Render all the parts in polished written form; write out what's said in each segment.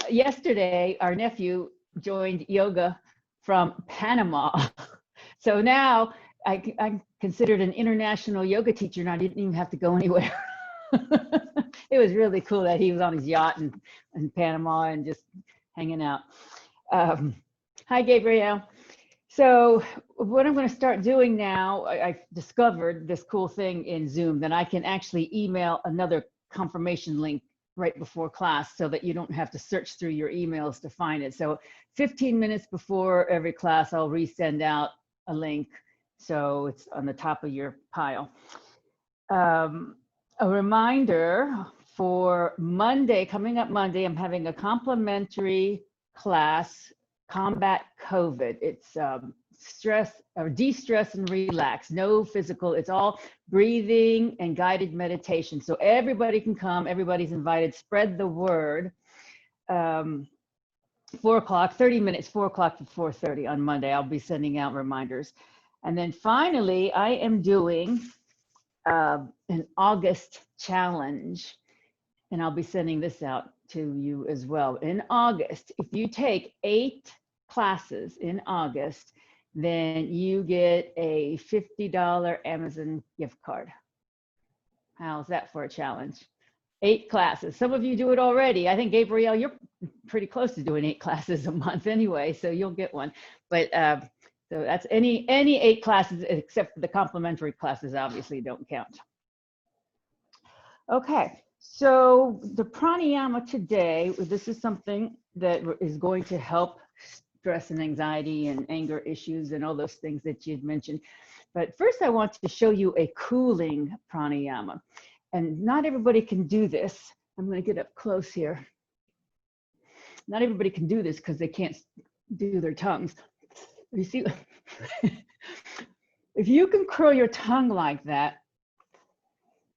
yesterday our nephew joined yoga from Panama. So now I'm considered an international yoga teacher and I didn't even have to go anywhere. It was really cool that he was on his yacht in Panama and just hanging out. Hi, Gabrielle. So what I'm going to start doing now, I discovered this cool thing in Zoom that I can actually email another confirmation link right before class so that you don't have to search through your emails to find it. So 15 minutes before every class, I'll resend out a link so it's on the top of your pile. A reminder for Monday, coming up Monday, I'm having a complimentary class, Combat COVID. It's stress or de-stress and relax, no physical, it's all breathing and guided meditation. So everybody can come, everybody's invited, spread the word. 4 o'clock, 30 minutes, 4 o'clock to 4:30 on Monday. I'll be sending out reminders. And then finally, I am doing an August challenge, and I'll be sending this out to you as well. In August, if you take 8 classes in August, then you get a $50 Amazon gift card. How's that for a challenge? 8 classes. Some of you do it already. I think, Gabrielle, you're pretty close to doing 8 classes a month anyway, so you'll get one. But so that's any 8 classes except for the complimentary classes obviously don't count. Okay, so the pranayama today, this is something that is going to help stress and anxiety and anger issues and all those things that you'd mentioned. But first I want to show you a cooling pranayama. And not everybody can do this. I'm going to get up close here. Not everybody can do this because they can't do their tongues. You see, if you can curl your tongue like that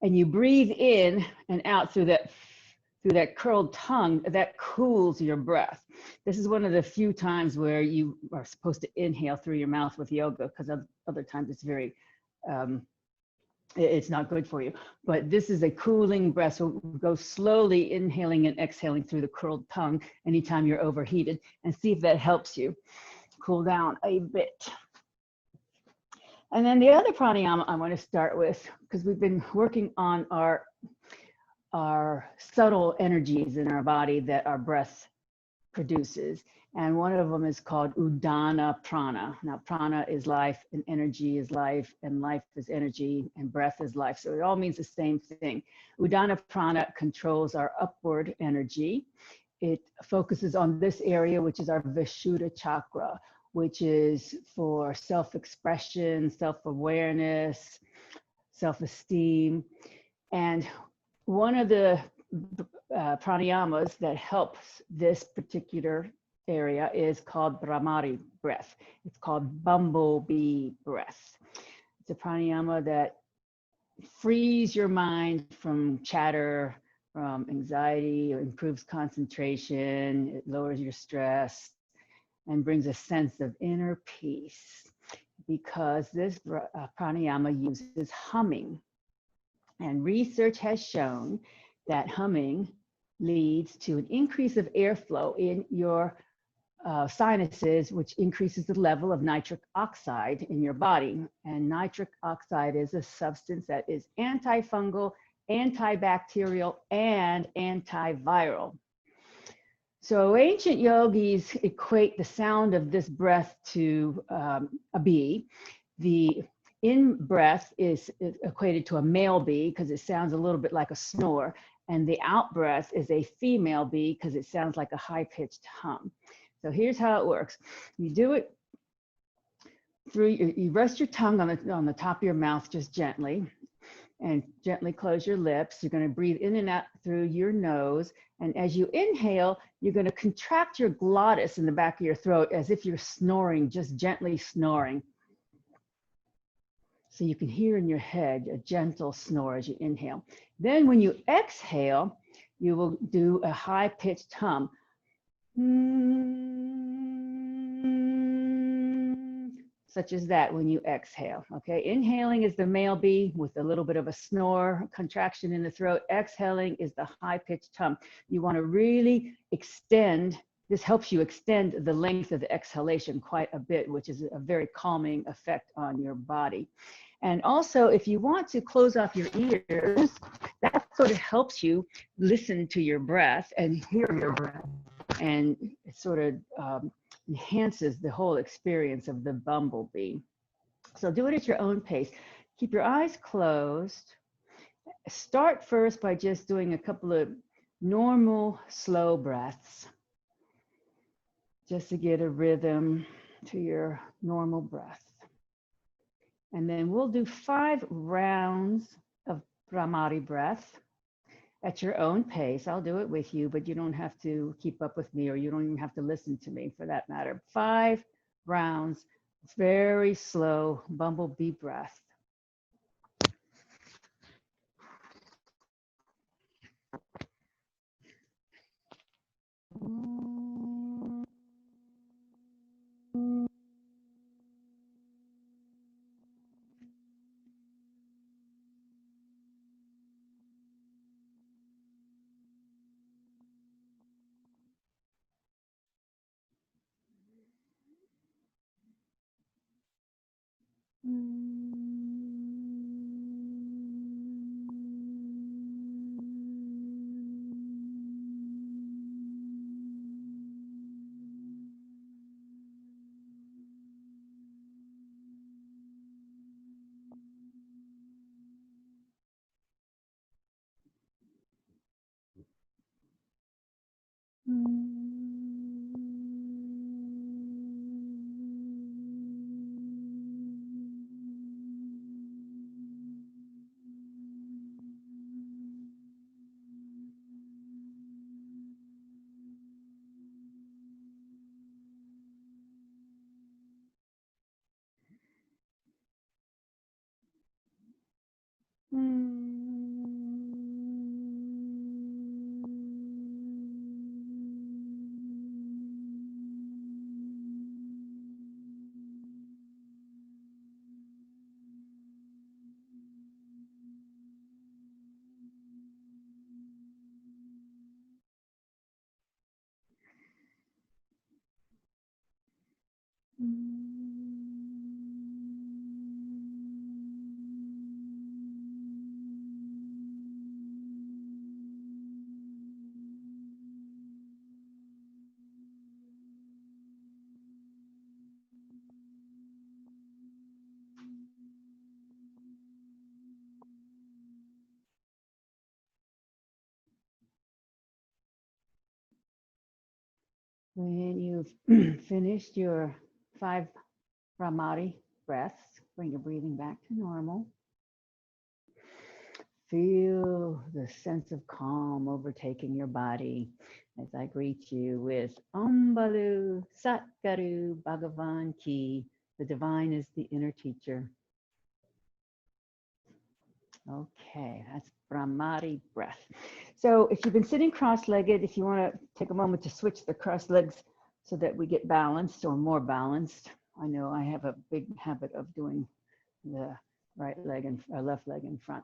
and you breathe in and out through that curled tongue, that cools your breath. This is one of the few times where you are supposed to inhale through your mouth with yoga, because other times it's very, it's not good for you. But this is a cooling breath. So go slowly inhaling and exhaling through the curled tongue anytime you're overheated, and see if that helps you cool down a bit. And then the other pranayama I want to start with, because we've been working on our subtle energies in our body that our breath produces. And one of them is called Udana Prana. Now, prana is life, and energy is life, and life is energy, and breath is life. So it all means the same thing. Udana Prana controls our upward energy. It focuses on this area, which is our Vishuddha chakra, which is for self-expression, self-awareness, self-esteem. And one of the pranayamas that helps this particular area is called Bhramari breath. It's called bumblebee breath. It's a pranayama that frees your mind from chatter, from anxiety, improves concentration, it lowers your stress, and brings a sense of inner peace, because this pranayama uses humming. And research has shown that humming leads to an increase of airflow in your sinuses, which increases the level of nitric oxide in your body. And nitric oxide is a substance that is antifungal, antibacterial, and antiviral. So ancient yogis equate the sound of this breath to a bee. The in-breath is equated to a male bee because it sounds a little bit like a snore, and the out-breath is a female bee because it sounds like a high-pitched hum. So here's how it works. You do it through, you rest your tongue on the top of your mouth just gently, and gently close your lips. You're going to breathe in and out through your nose. And as you inhale, you're going to contract your glottis in the back of your throat as if you're snoring, just gently snoring. So you can hear in your head a gentle snore as you inhale. Then when you exhale, you will do a high-pitched hum. such as that when you exhale. Okay, inhaling is the male B with a little bit of a snore, contraction in the throat. Exhaling is the high-pitched hum. You want to really extend. This helps you extend the length of the exhalation quite a bit, which is a very calming effect on your body. And also, if you want to close off your ears, that sort of helps you listen to your breath and hear your breath. And it sort of enhances the whole experience of the bumblebee. So do it at your own pace. Keep your eyes closed. Start first by just doing a couple of normal, slow breaths, just to get a rhythm to your normal breath. And then we'll do 5 rounds of Bhramari breath at your own pace. I'll do it with you, but you don't have to keep up with me, or you don't even have to listen to me for that matter. 5 rounds, very slow bumblebee breath. When you've finished your 5 Bhramari breaths, bring your breathing back to normal. Feel the sense of calm overtaking your body as I greet you with Om Balu Satguru Bhagavan Ki. The divine is the inner teacher. Okay, that's Bhramari breath. So if you've been sitting cross-legged, if you want to take a moment to switch the cross legs so that we get balanced or more balanced. I know I have a big habit of doing the right leg and left leg in front.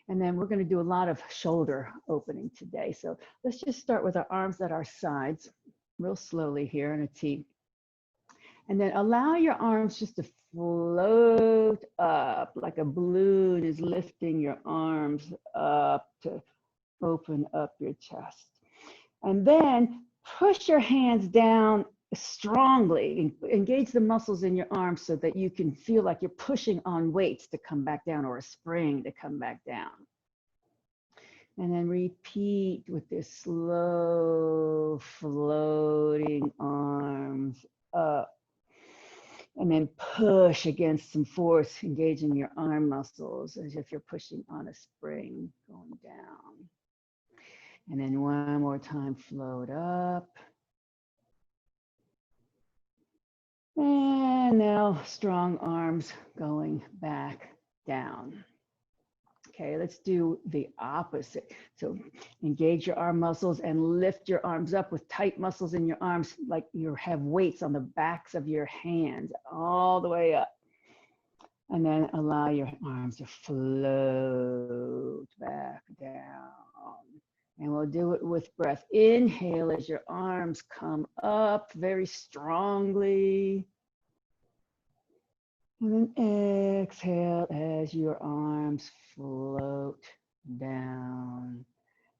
And then we're going to do a lot of shoulder opening today. So let's just start with our arms at our sides, real slowly here in a T. And then allow your arms just to float up like a balloon is lifting your arms up to open up your chest. And then push your hands down strongly, engage the muscles in your arms so that you can feel like you're pushing on weights to come back down or a spring to come back down. And then repeat with this slow floating arms up. And then push against some force, engaging your arm muscles as if you're pushing on a spring going down. And then one more time, float up. And now strong arms going back down. Okay, let's do the opposite. So engage your arm muscles and lift your arms up with tight muscles in your arms, like you have weights on the backs of your hands all the way up. And then allow your arms to float back down. And we'll do it with breath. Inhale as your arms come up very strongly. And then exhale as your arms float down.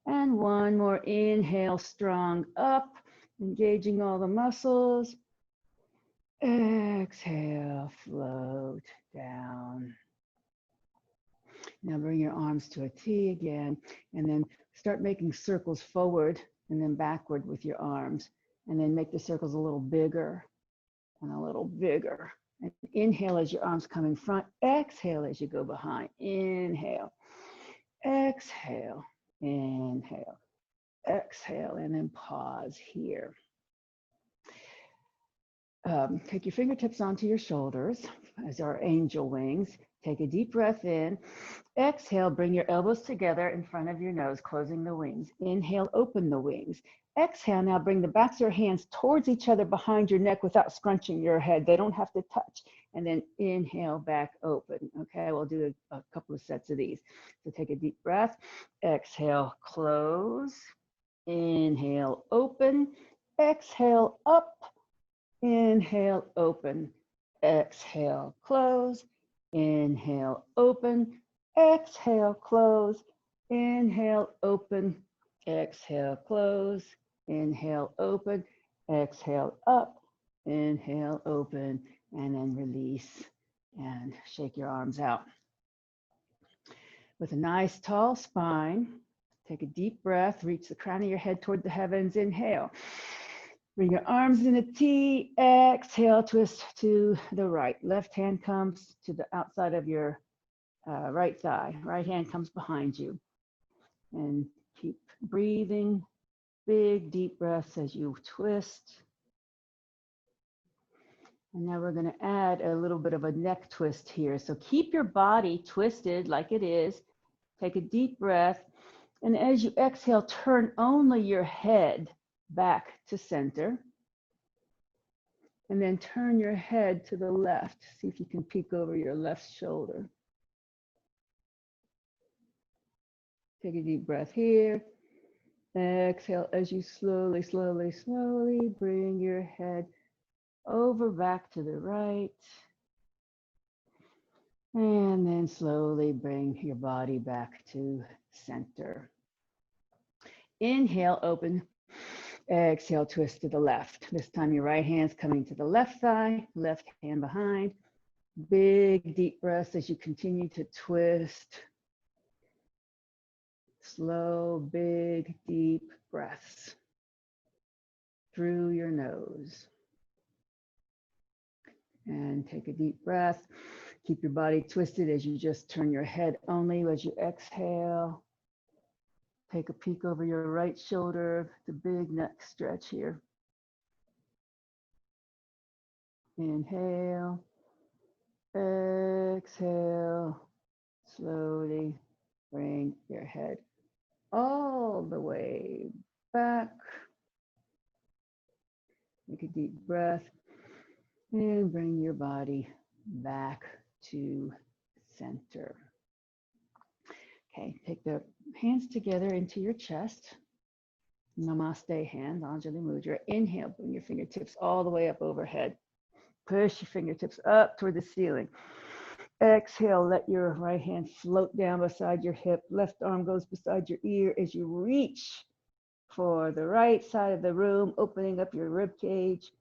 And one more inhale, strong up, engaging all the muscles. Exhale, float down. Now bring your arms to a T again, and then start making circles forward and then backward with your arms. And then make the circles a little bigger and a little bigger. And inhale as your arms come in front. Exhale as you go behind. Inhale, exhale, inhale, exhale, and then pause here. Take your fingertips onto your shoulders as our angel wings. Take a deep breath in. Exhale, bring your elbows together in front of your nose, closing the wings. Inhale, open the wings. Exhale, now bring the backs of your hands towards each other behind your neck without scrunching your head. They don't have to touch. And then inhale, back open. Okay, we'll do a couple of sets of these. So take a deep breath. Exhale, close. Inhale, open. Exhale, up. Inhale, open. Exhale, close. Inhale, open. Exhale, close. Inhale, open. Exhale, close. Inhale, open. Exhale, up. Inhale, open. And then release and shake your arms out. With a nice tall spine, take a deep breath. Reach the crown of your head toward the heavens. Inhale. Bring your arms in a T. Exhale, twist to the right. Left hand comes to the outside of your right thigh. Right hand comes behind you. And keep breathing. Big, deep breaths as you twist. And now we're going to add a little bit of a neck twist here. So keep your body twisted like it is. Take a deep breath. And as you exhale, turn only your head back to center. And then turn your head to the left. See if you can peek over your left shoulder. Take a deep breath here. Exhale as you slowly, slowly, slowly bring your head over back to the right. And then slowly bring your body back to center. Inhale, open. Exhale, twist to the left. This time your right hand's coming to the left thigh, left hand behind. Big deep breaths as you continue to twist. Slow, big, deep breaths through your nose. And take a deep breath. Keep your body twisted as you just turn your head only as you exhale. Take a peek over your right shoulder, the big neck stretch here. Inhale, exhale, slowly bring your head all the way back. Take a deep breath and bring your body back to center. Okay, take the hands together into your chest. Namaste hands, Anjali Mudra. Inhale, bring your fingertips all the way up overhead. Push your fingertips up toward the ceiling. Exhale, let your right hand float down beside your hip. Left arm goes beside your ear as you reach for the right side of the room, opening up your rib cage.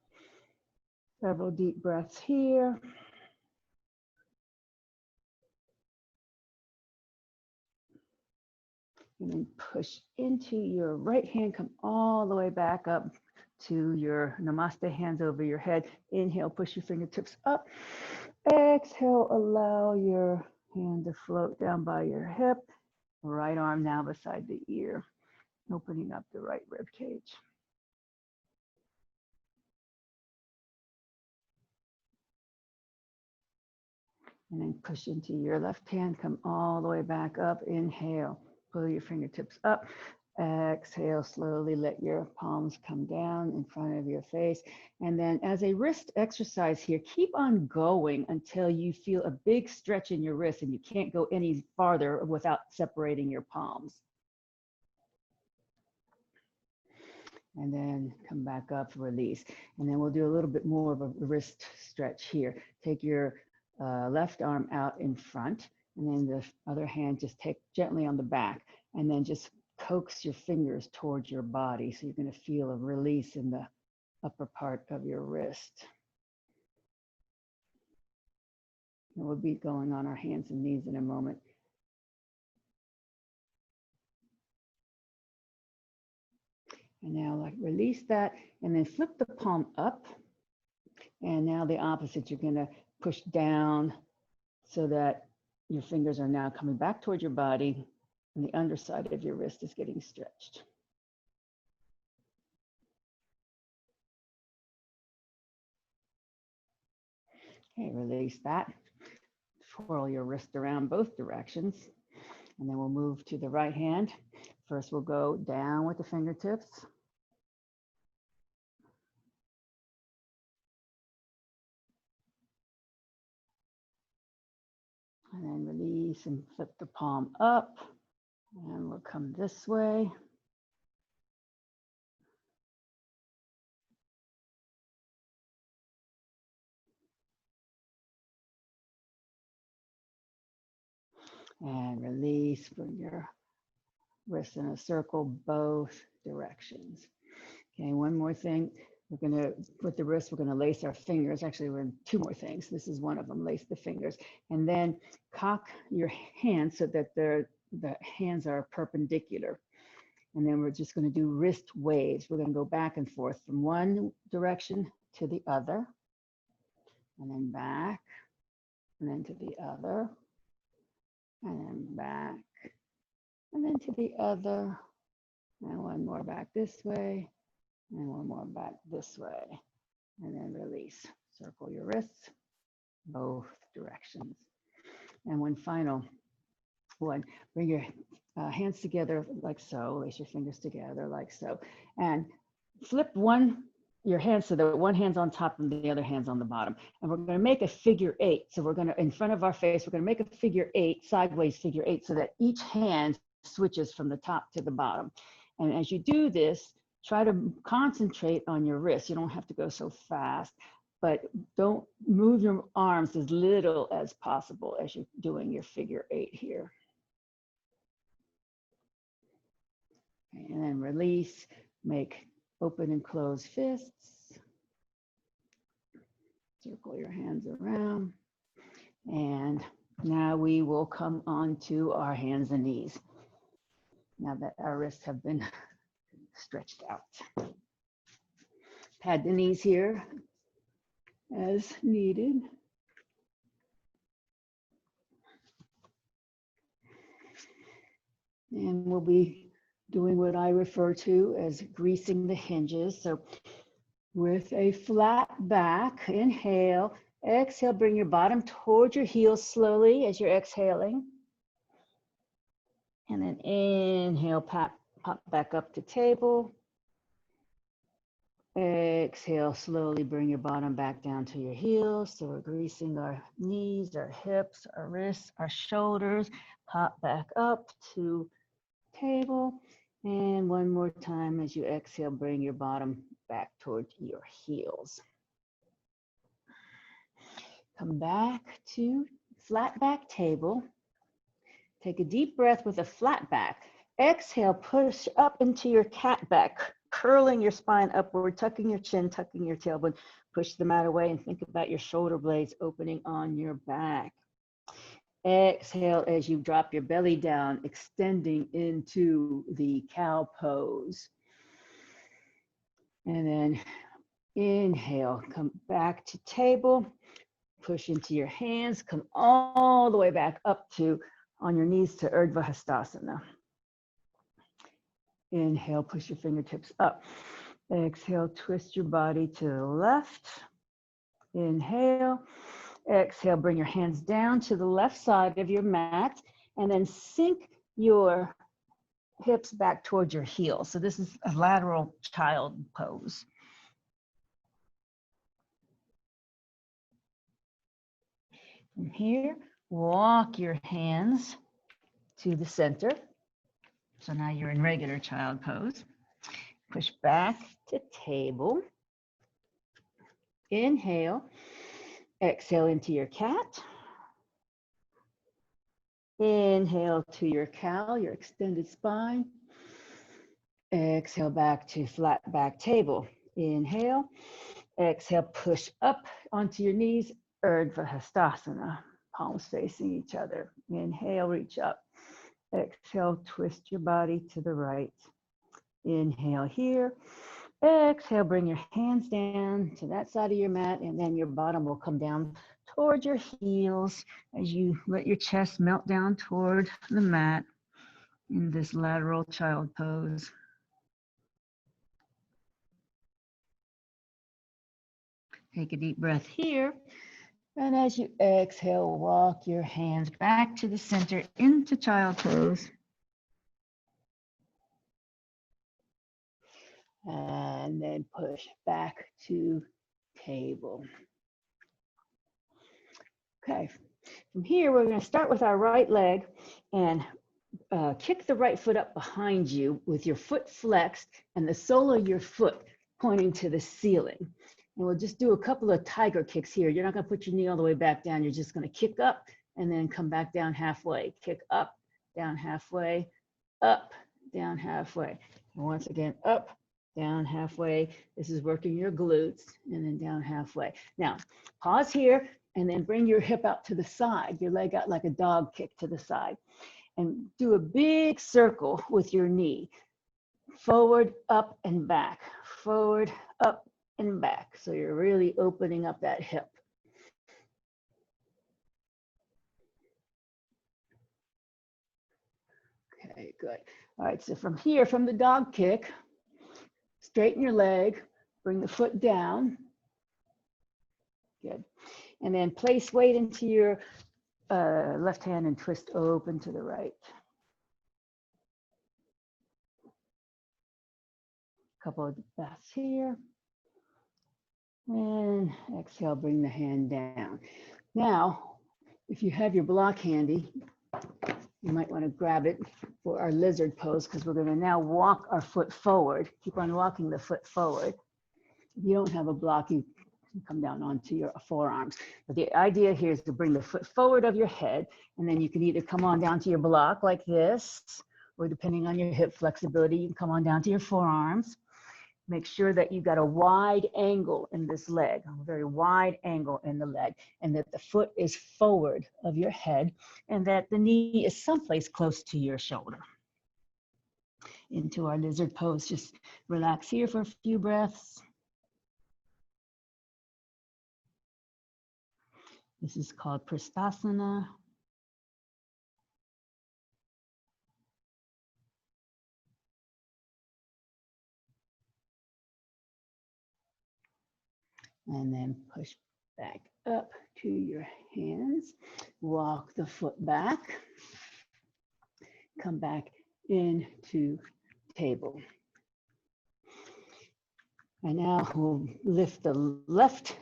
Several deep breaths here. And then push into your right hand, come all the way back up to your namaste hands over your head. Inhale, push your fingertips up. Exhale, allow your hand to float down by your hip. Right arm now beside the ear, opening up the right rib cage. And then push into your left hand, come all the way back up. Inhale, pull your fingertips up. Exhale, slowly let your palms come down in front of your face. And then as a wrist exercise here, keep on going until you feel a big stretch in your wrist and you can't go any farther without separating your palms. And then come back up, release. And then we'll do a little bit more of a wrist stretch here. Take your left arm out in front, and then the other hand just take gently on the back, and then just coax your fingers towards your body. So you're going to feel a release in the upper part of your wrist. And we'll be going on our hands and knees in a moment. And now like release that, and then flip the palm up. And now the opposite, you're going to push down so that your fingers are now coming back towards your body, and the underside of your wrist is getting stretched. Okay, release that. Twirl your wrist around both directions. And then we'll move to the right hand. First, we'll go down with the fingertips. And then release and flip the palm up. And we'll come this way. And release, bring your wrists in a circle both directions. Okay, one more thing. We're going to, with the wrist, we're going to lace our fingers. Actually, we're in two more things. This is one of them, lace the fingers. And then cock your hands so that the hands are perpendicular. And then we're just going to do wrist waves. We're going to go back and forth from one direction to the other, and then back, and then to the other, and then back, and then to the other, and one more back this way, and one more back this way, and then release. Circle your wrists, both directions. And one final one, bring your hands together like so, lace your fingers together like so, and flip your hands so that one hand's on top and the other hand's on the bottom. And we're going to make a figure 8. So we're going to, in front of our face, we're going to make a figure 8, sideways figure 8, so that each hand switches from the top to the bottom. And as you do this, try to concentrate on your wrist. You don't have to go so fast, but don't move your arms as little as possible as you're doing your figure 8 here. Okay, and then release, make open and close fists. Circle your hands around. And now we will come on to our hands and knees. Now that our wrists have been stretched out. Pad the knees here as needed. And we'll be doing what I refer to as greasing the hinges. So with a flat back, inhale, exhale, bring your bottom towards your heels slowly as you're exhaling. And then inhale, pop back up to table. Exhale, slowly bring your bottom back down to your heels. So we're greasing our knees, our hips, our wrists, our shoulders. Pop back up to table. And one more time as you exhale, bring your bottom back towards your heels. Come back to flat back table. Take a deep breath with a flat back. Exhale, push up into your cat back, curling your spine upward, tucking your chin, tucking your tailbone. Push the mat away and think about your shoulder blades opening on your back. Exhale as you drop your belly down, extending into the cow pose. And then inhale, come back to table, push into your hands, come all the way back up to on your knees to Urdhva Hastasana. Inhale, push your fingertips up. Exhale, twist your body to the left. Inhale. Exhale, bring your hands down to the left side of your mat, and then sink your hips back towards your heels. So this is a lateral child pose. From here, walk your hands to the center. So now you're in regular child pose. Push back to table. Inhale. Exhale into your cat. Inhale to your cow, your extended spine. Exhale back to flat back table. Inhale. Exhale, push up onto your knees, Urdhva Hastasana, palms facing each other. Inhale, reach up. Exhale, twist your body to the right. Inhale here. Exhale, bring your hands down to that side of your mat, and then your bottom will come down toward your heels as you let your chest melt down toward the mat in this lateral child pose. Take a deep breath here. And as you exhale, walk your hands back to the center into child pose. And then push back to table. Okay, from here, we're going to start with our right leg and kick the right foot up behind you with your foot flexed and the sole of your foot pointing to the ceiling. And we'll just do a couple of tiger kicks here. You're not going to put your knee all the way back down. You're just going to kick up and then come back down halfway. Kick up, down halfway, up, down halfway. And once again, up, down halfway. This is working your glutes, and then down halfway. Now, pause here and then bring your hip out to the side, your leg out like a dog kick to the side. And do a big circle with your knee. Forward, up, and back. Forward, up, and back. So you're really opening up that hip. Okay, good. All right, so from here, from the dog kick, straighten your leg, bring the foot down. Good. And then place weight into your left hand and twist open to the right. Couple of breaths here. And exhale, bring the hand down. Now, if you have your block handy, you might want to grab it for our lizard pose, because we're going to now walk our foot forward. Keep on walking the foot forward. If you don't have a block, you can come down onto your forearms. But the idea here is to bring the foot forward of your head, and then you can either come on down to your block like this, or depending on your hip flexibility, you can come on down to your forearms. Make sure that you've got a wide angle in this leg, a very wide angle in the leg, and that the foot is forward of your head, and that the knee is someplace close to your shoulder. Into our lizard pose, just relax here for a few breaths. This is called Prasthasana. And then push back up to your hands. Walk the foot back. Come back into table. And now we'll lift the left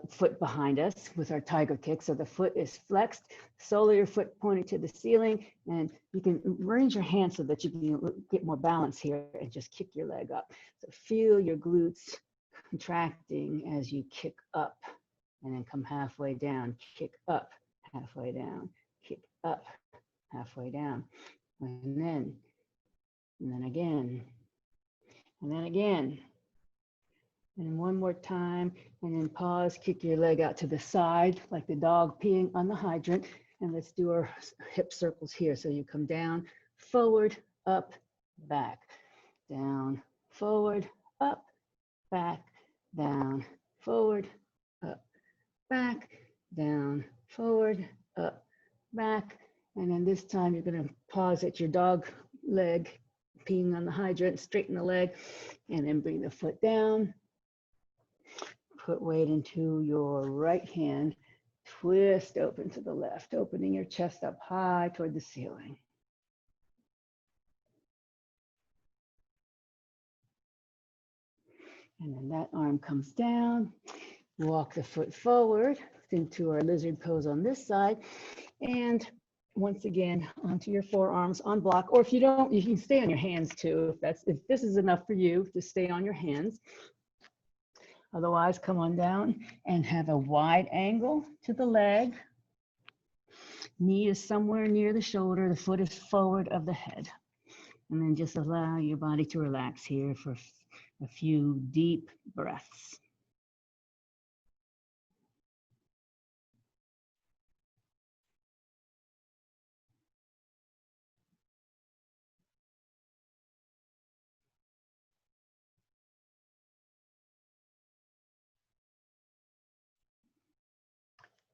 foot behind us with our tiger kick. So the foot is flexed, sole of your foot pointing to the ceiling, and you can range your hands so that you can get more balance here and just kick your leg up. So feel your glutes contracting as you kick up, and then come halfway down, kick up, halfway down, kick up, halfway down, and then again, and then again. And one more time, and then pause, kick your leg out to the side like the dog peeing on the hydrant. And let's do our hip circles here. So you come down, forward, up, back, down, forward, up, back, down, forward, up, back, down, forward, up, back. And then this time you're gonna pause at your dog leg, peeing on the hydrant, straighten the leg, and then bring the foot down. Put weight into your right hand, twist open to the left, opening your chest up high toward the ceiling. And then that arm comes down. Walk the foot forward into our lizard pose on this side. And once again, onto your forearms on block. Or if you don't, you can stay on your hands too. If this is enough for you, to stay on your hands. Otherwise, come on down and have a wide angle to the leg. Knee is somewhere near the shoulder. The foot is forward of the head. And then just allow your body to relax here for a few deep breaths.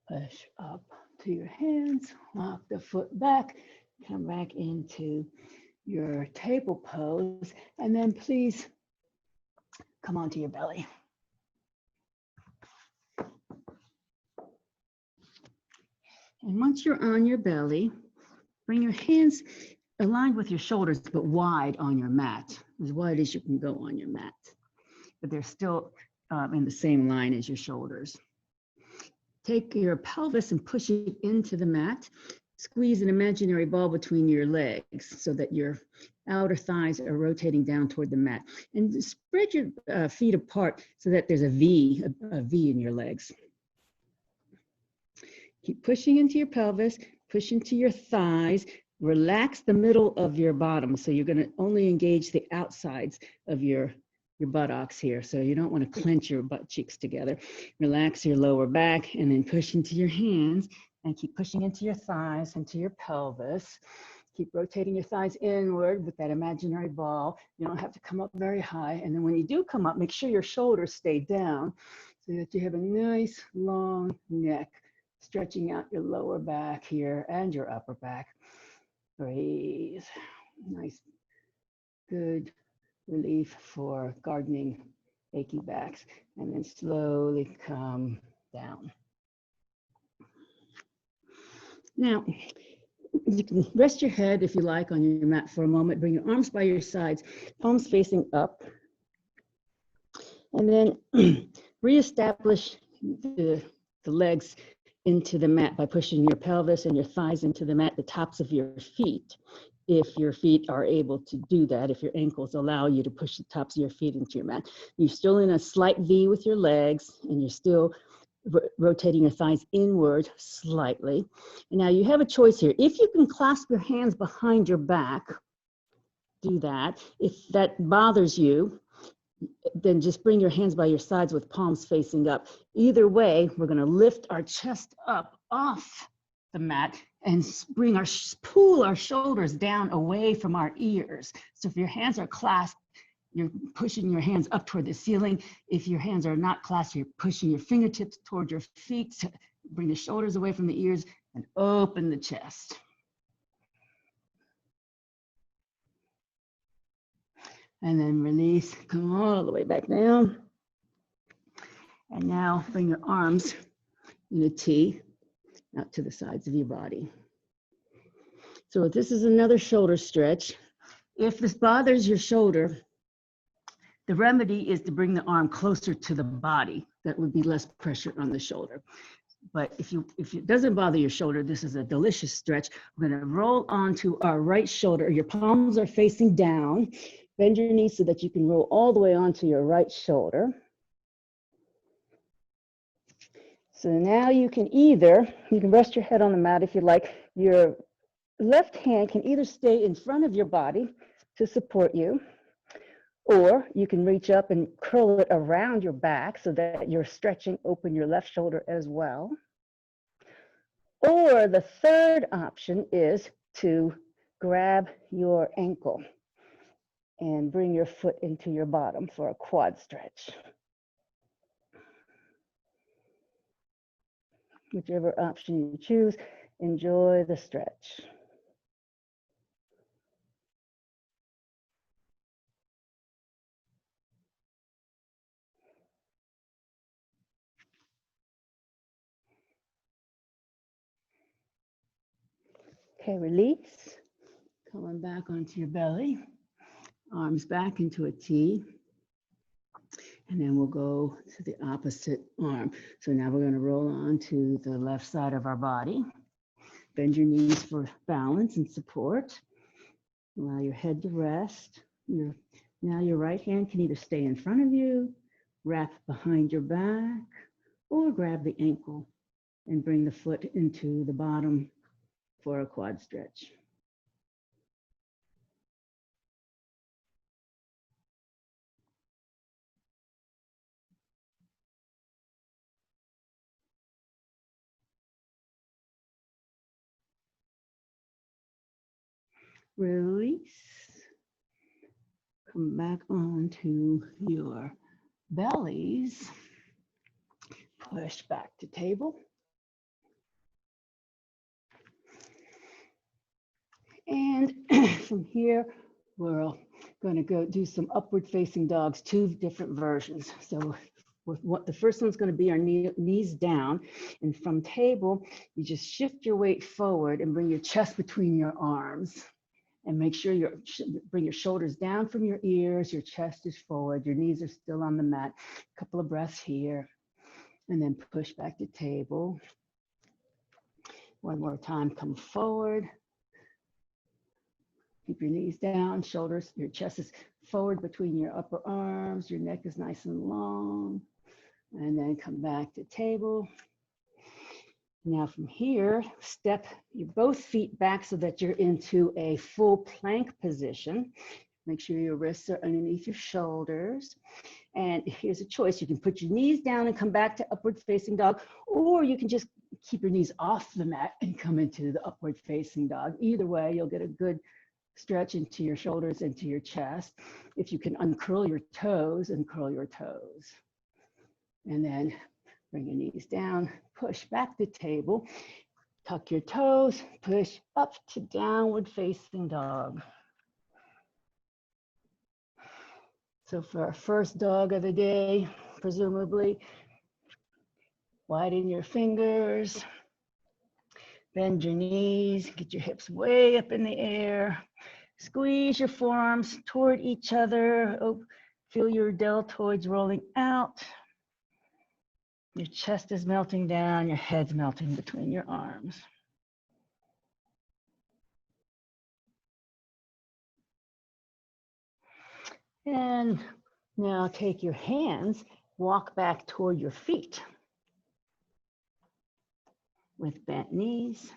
Push up to your hands, walk the foot back, come back into your table pose, and then please come onto your belly. And once you're on your belly, bring your hands aligned with your shoulders, but wide on your mat, as wide as you can go on your mat. But they're still in the same line as your shoulders. Take your pelvis and push it into the mat. Squeeze an imaginary ball between your legs so that your outer thighs are rotating down toward the mat. And spread your feet apart so that there's a V in your legs. Keep pushing into your pelvis, push into your thighs. Relax the middle of your bottom. So you're going to only engage the outsides of your buttocks here. So you don't want to clench your butt cheeks together. Relax your lower back and then push into your hands and keep pushing into your thighs, into your pelvis. Keep rotating your thighs inward with that imaginary ball. You don't have to come up very high. And then when you do come up, make sure your shoulders stay down so that you have a nice long neck, stretching out your lower back here and your upper back. Breathe. Nice, good relief for gardening achy backs, and then slowly come down. Now, you can rest your head if you like on your mat for a moment. Bring your arms by your sides, palms facing up, and then reestablish the legs into the mat by pushing your pelvis and your thighs into the mat, the tops of your feet. If your feet are able to do that, if your ankles allow you to push the tops of your feet into your mat. You're still in a slight V with your legs, and you're still rotating your thighs inward slightly. And now you have a choice here. If you can clasp your hands behind your back, do that. If that bothers you, then just bring your hands by your sides with palms facing up. Either way, we're going to lift our chest up off the mat and pull our shoulders down away from our ears. So if your hands are clasped, you're pushing your hands up toward the ceiling. If your hands are not clasped, you're pushing your fingertips toward your feet to bring the shoulders away from the ears and open the chest. And then release, come all the way back down. And now bring your arms in a T out to the sides of your body. So this is another shoulder stretch. If this bothers your shoulder, the remedy is to bring the arm closer to the body. That would be less pressure on the shoulder. But if it doesn't bother your shoulder, this is a delicious stretch. We're going to roll onto our right shoulder. Your palms are facing down. Bend your knees so that you can roll all the way onto your right shoulder. So now you can rest your head on the mat if you like. Your left hand can either stay in front of your body to support you, or you can reach up and curl it around your back so that you're stretching open your left shoulder as well. Or the third option is to grab your ankle and bring your foot into your bottom for a quad stretch. Whichever option you choose, enjoy the stretch. Okay, release. Coming back onto your belly. Arms back into a T. And then we'll go to the opposite arm. So now we're going to roll on to the left side of our body. Bend your knees for balance and support. Allow your head to rest. Now your right hand can either stay in front of you, wrap behind your back, or grab the ankle and bring the foot into the bottom for a quad stretch. Release. Come back onto your bellies. Push back to table. And from here, we're going to go do some upward facing dogs, 2 different versions. So the first one's going to be our knees down. And from table, you just shift your weight forward and bring your chest between your arms. And make sure you bring your shoulders down from your ears, your chest is forward, your knees are still on the mat. A couple of breaths here. And then push back to table. One more time, come forward. Keep your knees down, shoulders, your chest is forward between your upper arms, your neck is nice and long. And then come back to table. Now from here, step your both feet back so that you're into a full plank position. Make sure your wrists are underneath your shoulders. And here's a choice. You can put your knees down and come back to upward facing dog, or you can just keep your knees off the mat and come into the upward facing dog. Either way, you'll get a good stretch into your shoulders, into your chest. If you can uncurl your toes and curl your toes. And then bring your knees down, push back to table, tuck your toes, push up to downward facing dog. So for our first dog of the day, presumably, widen your fingers, bend your knees, get your hips way up in the air, squeeze your forearms toward each other, feel your deltoids rolling out. Your chest is melting down, your head's melting between your arms. And now take your hands, walk back toward your feet with bent knees.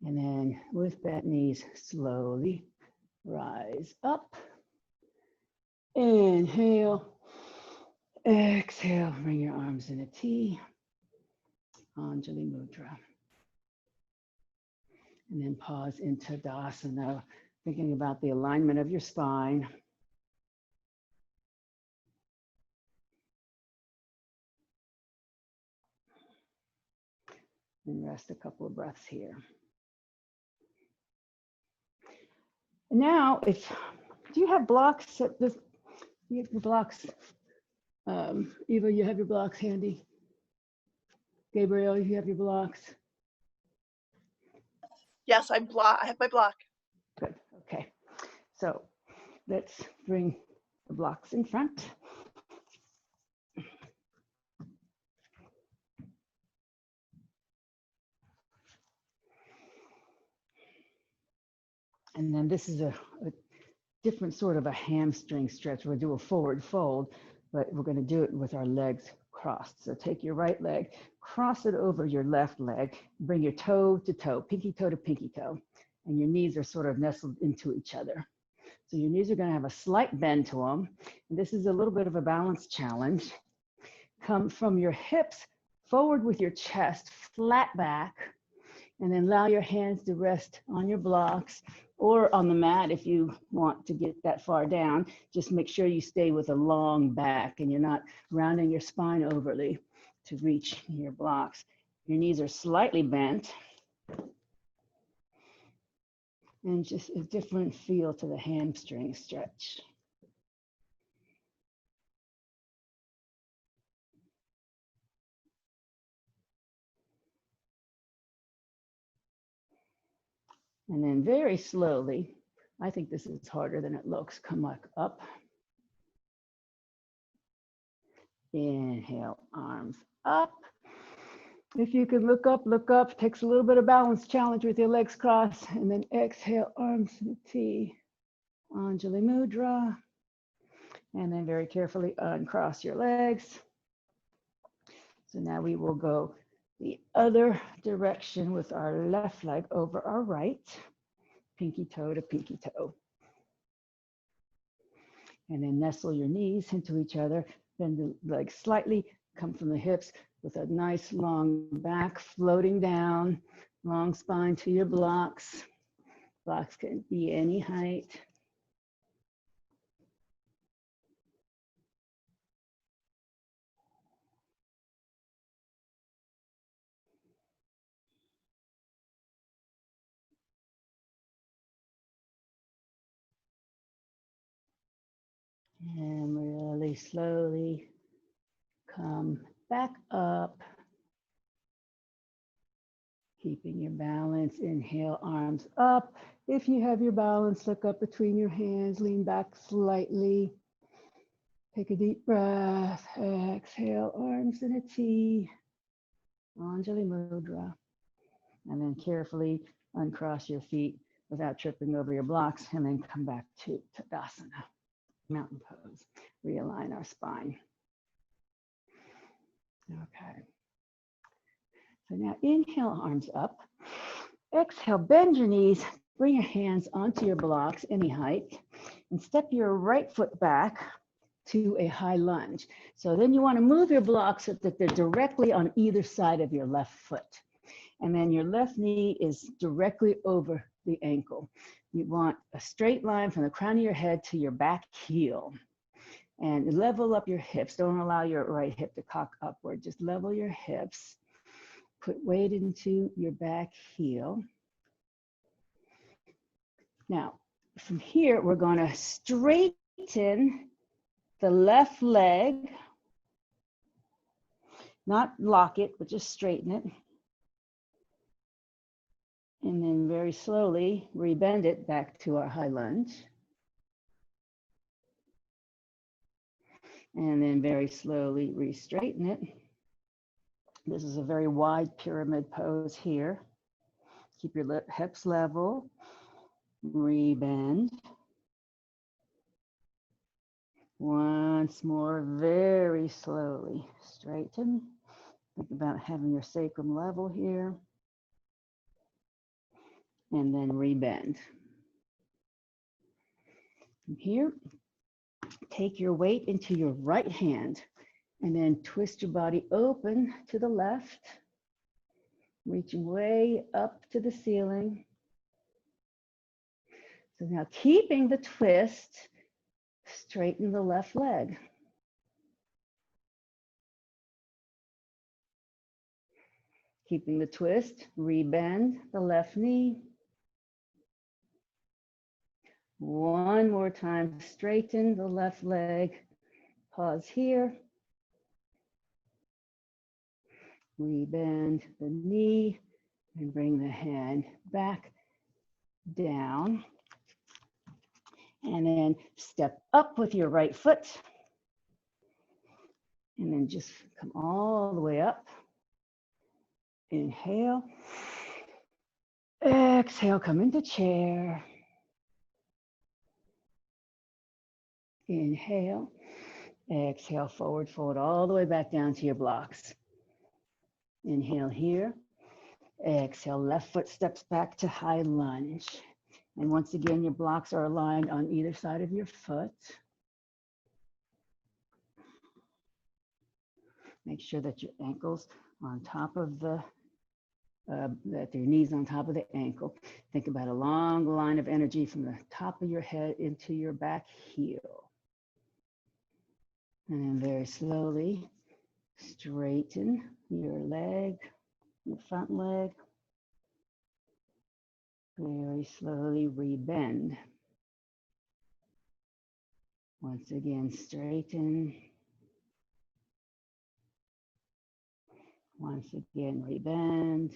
And then with bent knees, slowly rise up. Inhale. Exhale, bring your arms in a T, Anjali Mudra. And then pause in Tadasana, thinking about the alignment of your spine. And rest a couple of breaths here. Now, do you have blocks at this? You have your blocks. Eva, you have your blocks handy. Gabriel, you have your blocks. Yes, I have my block. Good. Okay. So let's bring the blocks in front. And then this is a different sort of a hamstring stretch. We'll do a forward fold, but we're going to do it with our legs crossed. So take your right leg, cross it over your left leg, bring your toe to toe, pinky toe to pinky toe, and your knees are sort of nestled into each other. So your knees are going to have a slight bend to them. And this is a little bit of a balance challenge. Come from your hips forward with your chest, flat back, and then allow your hands to rest on your blocks or on the mat if you want to get that far down. Just make sure you stay with a long back and you're not rounding your spine overly to reach your blocks. Your knees are slightly bent. And just a different feel to the hamstring stretch. And then very slowly, I think this is harder than it looks. Come back up. Inhale, arms up. If you can look up, look up. Takes a little bit of balance challenge with your legs crossed. And then exhale, arms in a T. Anjali Mudra. And then very carefully uncross your legs. So now we will go the other direction with our left leg over our right. Pinky toe to pinky toe. And then nestle your knees into each other. Bend the legs slightly, come from the hips with a nice long back floating down, long spine to your blocks. Blocks can be any height. And really slowly come back up. Keeping your balance, inhale, arms up. If you have your balance, look up between your hands, lean back slightly. Take a deep breath, exhale, arms in a T, Anjali Mudra. And then carefully uncross your feet without tripping over your blocks, and then come back to Tadasana, mountain pose. Realign our spine. Okay. So now inhale, arms up. Exhale, bend your knees, bring your hands onto your blocks, any height, and step your right foot back to a high lunge. So then you want to move your blocks so that they're directly on either side of your left foot. And then your left knee is directly over the ankle. You want a straight line from the crown of your head to your back heel. And level up your hips. Don't allow your right hip to cock upward. Just level your hips. Put weight into your back heel. Now, from here, we're going to straighten the left leg. Not lock it, but just straighten it. And then very slowly rebend it back to our high lunge. And then very slowly re-straighten it. This is a very wide pyramid pose here. Keep your hips level, rebend. Once more, very slowly straighten. Think about having your sacrum level here. And then rebend. From here, take your weight into your right hand and then twist your body open to the left, reaching way up to the ceiling. So now keeping the twist, straighten the left leg. Keeping the twist, rebend the left knee. One more time, straighten the left leg. Pause here. Rebend the knee and bring the hand back down. And then step up with your right foot. And then just come all the way up. Inhale. Exhale, come into chair. Inhale. Exhale, forward fold all the way back down to your blocks. Inhale here. Exhale, left foot steps back to high lunge. And once again, your blocks are aligned on either side of your foot. Make sure that your ankles on top of that your knees on top of the ankle. Think about a long line of energy from the top of your head into your back heel. And then very slowly straighten your leg, your front leg. Very slowly rebend. Once again, straighten. Once again, rebend.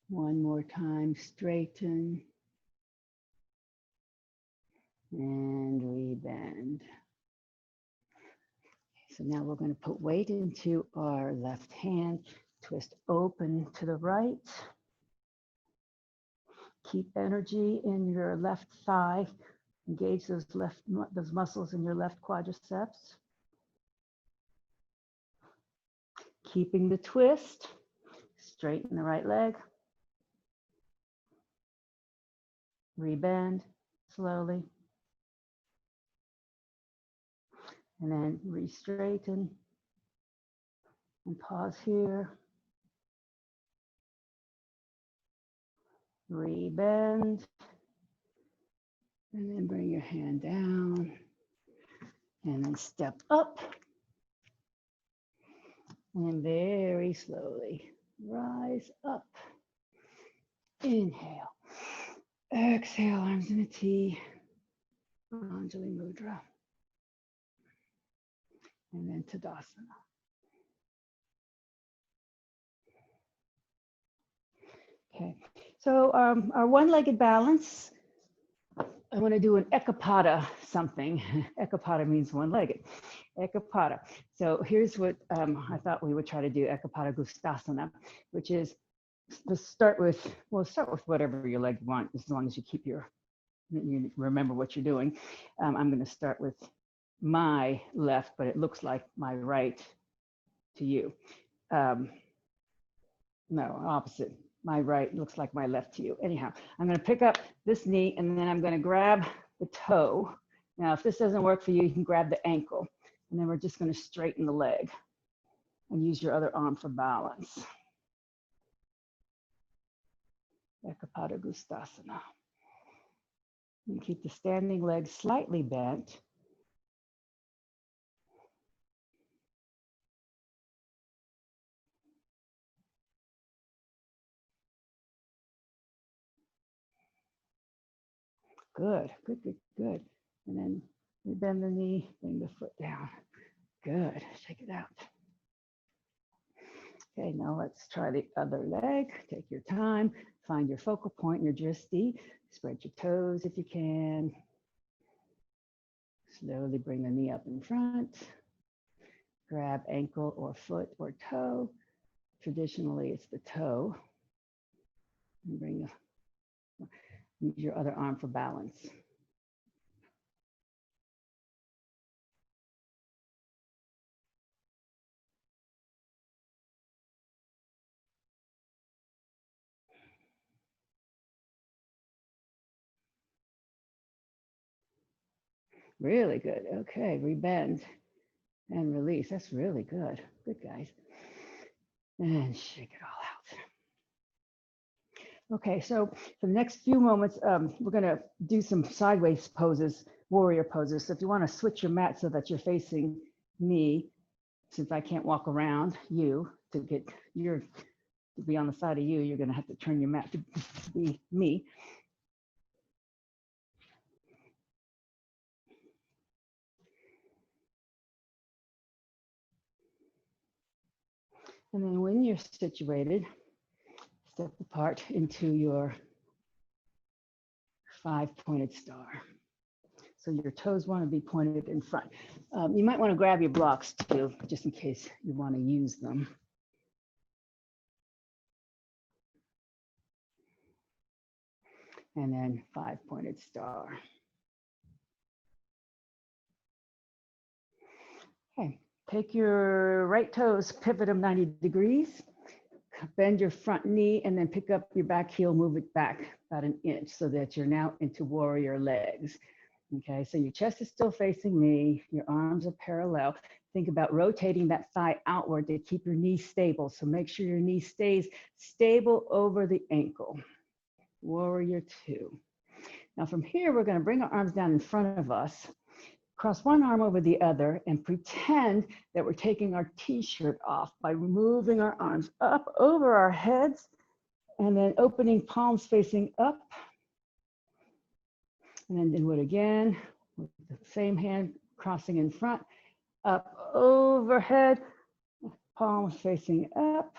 One more time, straighten. and rebend. So now we're going to put weight into our left hand, twist open to the right. Keep energy in your left thigh. Engage those muscles in your left quadriceps. Keeping the twist, straighten the right leg. Rebend slowly. And then re-straighten and pause here. Rebend. And then bring your hand down. And then step up. And very slowly rise up. Inhale. Exhale, arms in a T. Anjali Mudra. And then Tadasana. Okay, so our one-legged balance, I want to do an Ekapada something. Ekapada means one-legged. Ekapada. So here's what I thought we would try to do, Ekapada Gustasana, which is, let's start with, well, start with whatever your leg you want, as long as you keep you remember what you're doing. I'm going to start with my left, but it looks like my right to you. No, opposite. My right looks like my left to you. Anyhow, I'm going to pick up this knee and then I'm going to grab the toe. Now, if this doesn't work for you, you can grab the ankle. And then we're just going to straighten the leg and use your other arm for balance. Ekapada Gustasana. And keep the standing leg slightly bent. Good, good, good, good. And then we bend the knee, bring the foot down. Good, shake it out. Okay, now let's try the other leg. Take your time, find your focal point, your drishti. Spread your toes if you can. Slowly bring the knee up in front. Grab ankle or foot or toe. Traditionally, it's the toe. And bring use your other arm for balance. Really good. Okay, rebend and release. That's really good. Good, guys. And shake it all out. Okay, so for the next few moments, we're going to do some sideways poses, warrior poses. So if you want to switch your mat so that you're facing me, since I can't walk around you to get to be on the side of you, you're going to have to turn your mat to be me. And then when you're situated, step apart into your 5-pointed star. So your toes want to be pointed in front. You might want to grab your blocks too, just in case you want to use them. And then 5-pointed star. Okay, take your right toes, pivot them 90 degrees, bend your front knee, and then pick up your back heel, move it back about an inch so that you're now into warrior legs. Okay, so your chest is still facing me, your arms are parallel. Think about rotating that thigh outward to keep your knee stable. So make sure your knee stays stable over the ankle. Warrior 2. Now from here, we're going to bring our arms down in front of us, cross one arm over the other, and pretend that we're taking our t-shirt off by moving our arms up over our heads and then opening palms facing up. And then do it again with the same hand crossing in front, up overhead, palms facing up.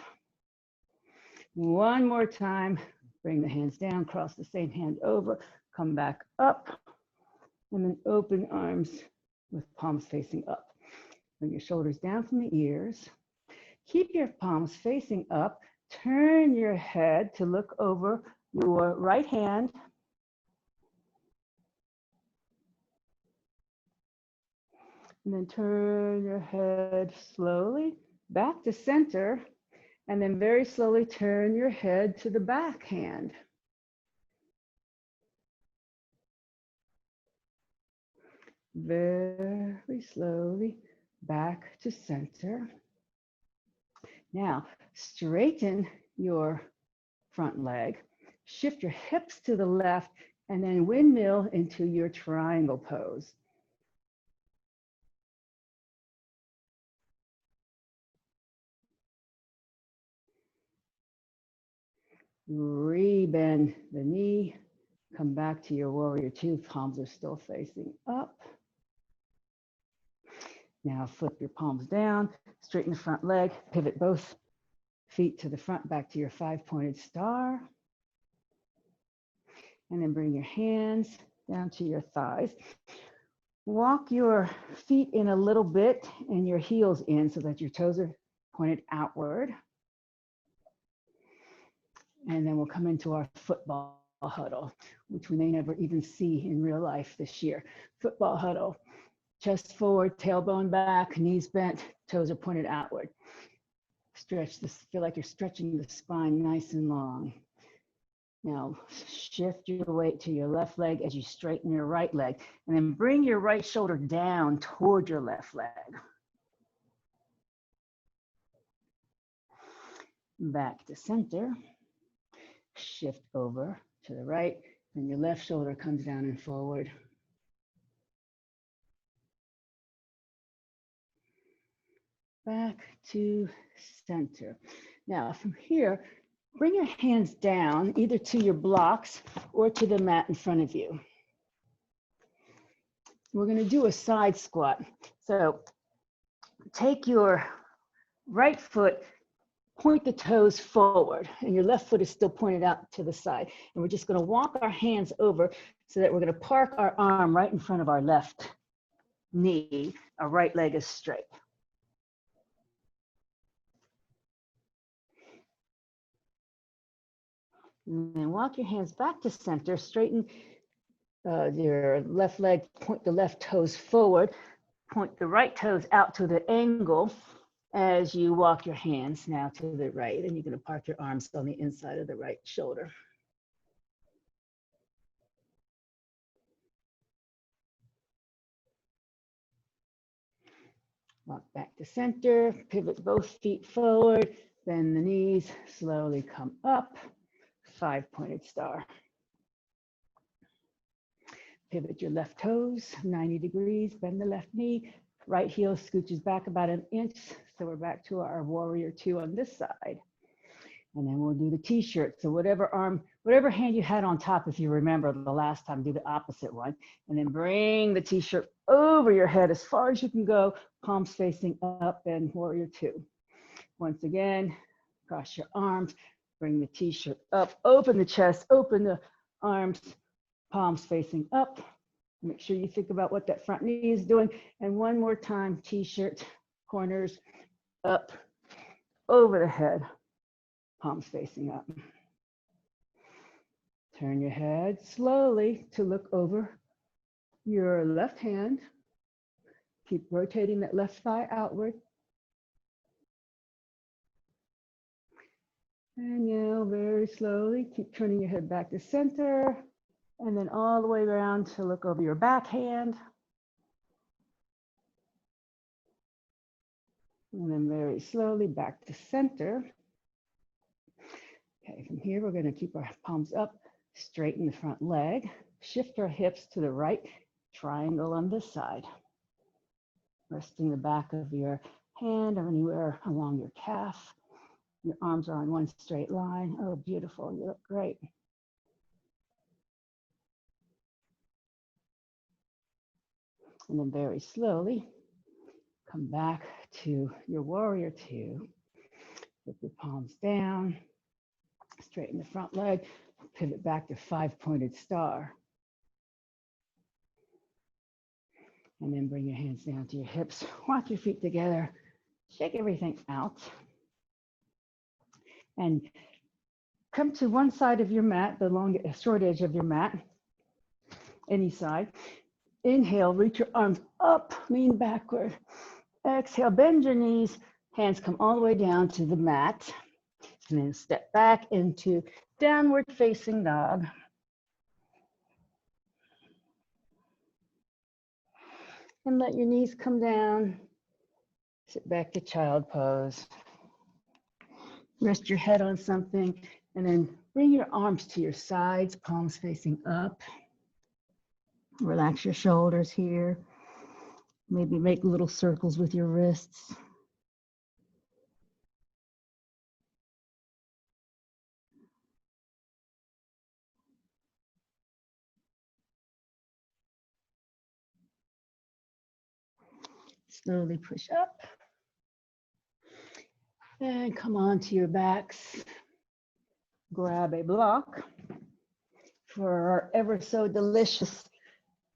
One more time, bring the hands down, cross the same hand over, come back up, And then open arms with palms facing up. Bring your shoulders down from the ears. Keep your palms facing up. Turn your head to look over your right hand. And then turn your head slowly back to center. And then very slowly turn your head to the back hand. Very slowly back to center. Now, straighten your front leg, shift your hips to the left, and then windmill into your triangle pose. Rebend the knee, come back to your warrior two, palms are still facing up. Now flip your palms down, straighten the front leg, pivot both feet to the front, back to your 5-pointed star. And then bring your hands down to your thighs. Walk your feet in a little bit and your heels in so that your toes are pointed outward. And then we'll come into our football huddle, which we may never even see in real life this year. Football huddle, chest forward, tailbone back, knees bent, toes are pointed outward. Stretch this, feel like you're stretching the spine nice and long. Now shift your weight to your left leg as you straighten your right leg, and then bring your right shoulder down toward your left leg. Back to center. Shift over to the right, and your left shoulder comes down and forward. Back to center. Now from here, bring your hands down either to your blocks or to the mat in front of you. We're going to do a side squat. So take your right foot, point the toes forward, and your left foot is still pointed out to the side. And we're just going to walk our hands over so that we're going to park our arm right in front of our left knee. Our right leg is straight. And then walk your hands back to center, straighten your left leg, point the left toes forward, point the right toes out to the angle as you walk your hands now to the right, and you're going to park your arms on the inside of the right shoulder. Walk back to center, pivot both feet forward, bend the knees, slowly come up, 5-pointed star. Pivot your left toes 90 degrees, bend the left knee, right heel scooches back about an inch. So we're back to our warrior two on this side. And then we'll do the t-shirt. So whatever hand you had on top, if you remember the last time, do the opposite one. And then bring the t-shirt over your head as far as you can go, palms facing up, and warrior two. Once again, cross your arms, bring the t-shirt up, open the chest, open the arms, palms facing up. Make sure you think about what that front knee is doing. And one more time, t-shirt, corners up, over the head, palms facing up. Turn your head slowly to look over your left hand. Keep rotating that left thigh outward. And now very slowly, keep turning your head back to center. And then all the way around to look over your back hand. And then very slowly back to center. Okay, from here, we're going to keep our palms up, straighten the front leg, shift our hips to the right, triangle on this side. Resting the back of your hand or anywhere along your calf. Your arms are on one straight line. Oh, beautiful, you look great. And then very slowly, come back to your warrior two. Put your palms down, straighten the front leg, pivot back to 5-pointed star. And then bring your hands down to your hips. Walk your feet together. Shake everything out. And come to one side of your mat, the short edge of your mat, any side. Inhale, reach your arms up, lean backward. Exhale, bend your knees. Hands come all the way down to the mat. And then step back into downward facing dog. And let your knees come down. Sit back to child pose. Rest your head on something and then bring your arms to your sides, palms facing up. Relax your shoulders here. Maybe make little circles with your wrists. Slowly push up. And come onto your backs. Grab a block for our ever so delicious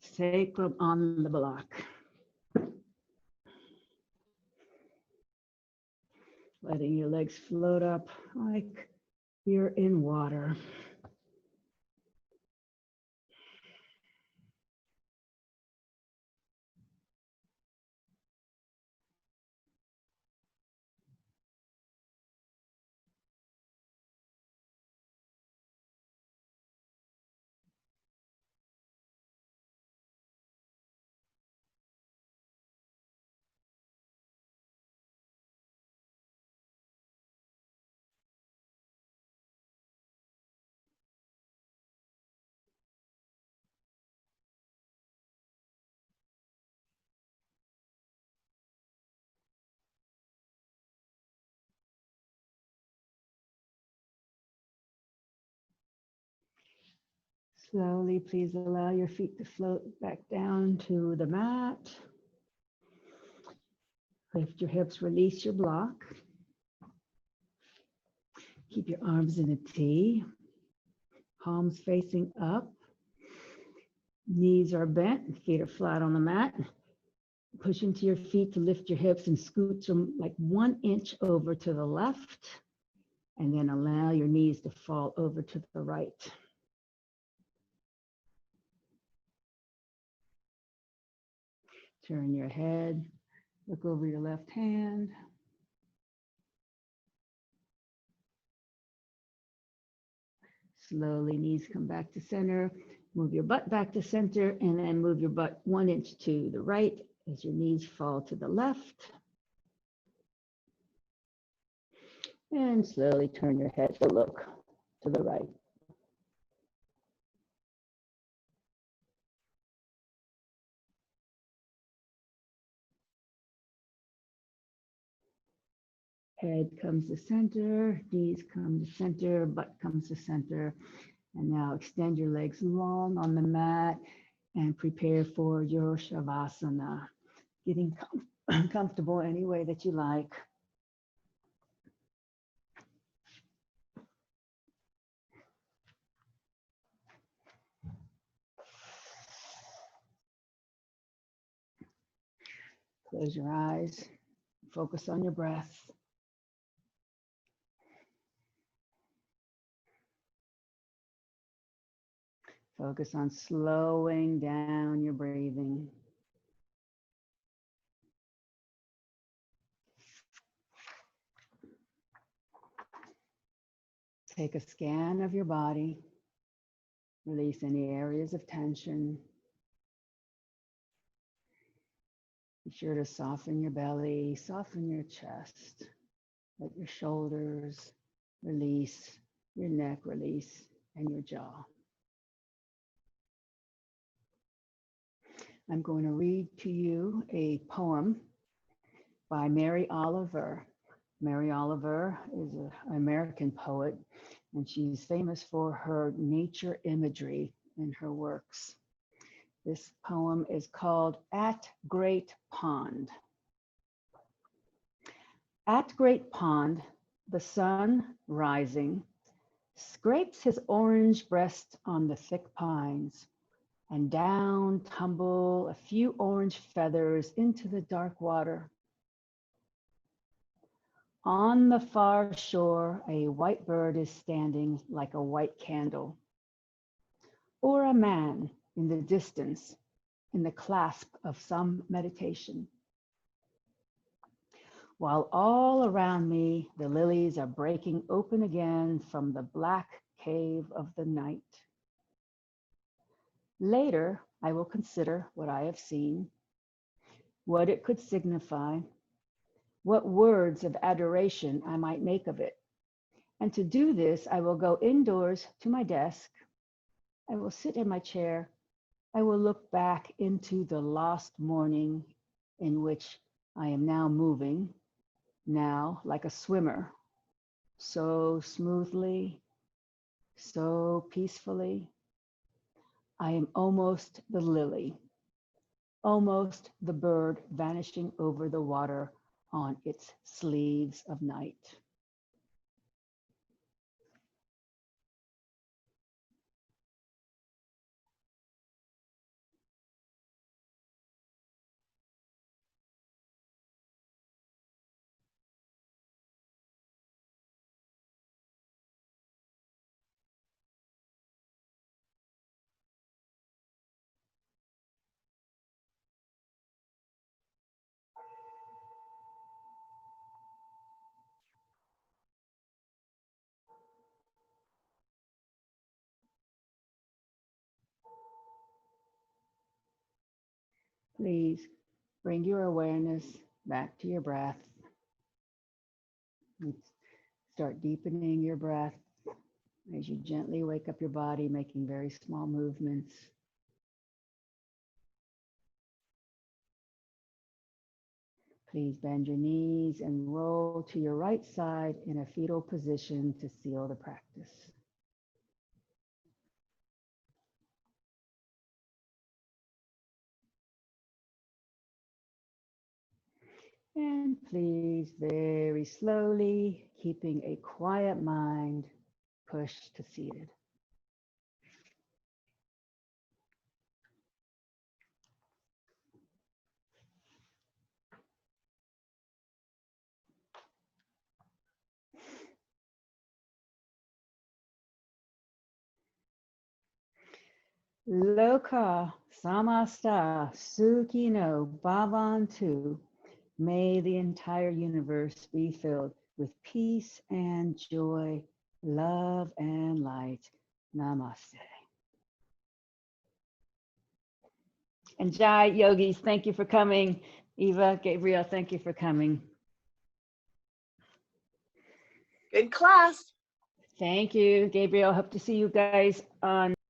sacrum on the block. Letting your legs float up like you're in water. Slowly, please allow your feet to float back down to the mat. Lift your hips, release your block. Keep your arms in a T, palms facing up. Knees are bent, feet are flat on the mat. Push into your feet to lift your hips and scoot them like 1 inch over to the left. And then allow your knees to fall over to the right. Turn your head, look over your left hand. Slowly, knees come back to center. Move your butt back to center and then move your butt 1 inch to the right as your knees fall to the left. And slowly turn your head to look to the right. Head comes to center, knees come to center, butt comes to center. And now extend your legs long on the mat and prepare for your Shavasana. Getting comfortable any way that you like. Close your eyes, focus on your breath. Focus on slowing down your breathing. Take a scan of your body. Release any areas of tension. Be sure to soften your belly, soften your chest. Let your shoulders release, your neck release, and your jaw. I'm going to read to you a poem by Mary Oliver. Mary Oliver is an American poet, and she's famous for her nature imagery in her works. This poem is called At Great Pond. At Great Pond, the sun rising scrapes his orange breast on the thick pines. and down tumble a few orange feathers into the dark water. On the far shore, a white bird is standing like a white candle, or a man in the distance in the clasp of some meditation. While all around me, the lilies are breaking open again from the black cave of the night. Later, I will consider what I have seen, what it could signify, what words of adoration I might make of it. And to do this, I will go indoors to my desk. I will sit in my chair. I will look back into the lost morning in which I am now moving, now like a swimmer, so smoothly, so peacefully. I am almost the lily, almost the bird vanishing over the water on its sleeves of night. Please bring your awareness back to your breath. Start deepening your breath as you gently wake up your body, making very small movements. Please bend your knees and roll to your right side in a fetal position to seal the practice. And please, very slowly, keeping a quiet mind, push to seated. Loka samasta sukhino bhavantu. May the entire universe be filled with peace and joy, love and light. Namaste. And Jai, yogis, thank you for coming. Eva, Gabriel, thank you for coming. Good class. Thank you, Gabriel. Hope to see you guys on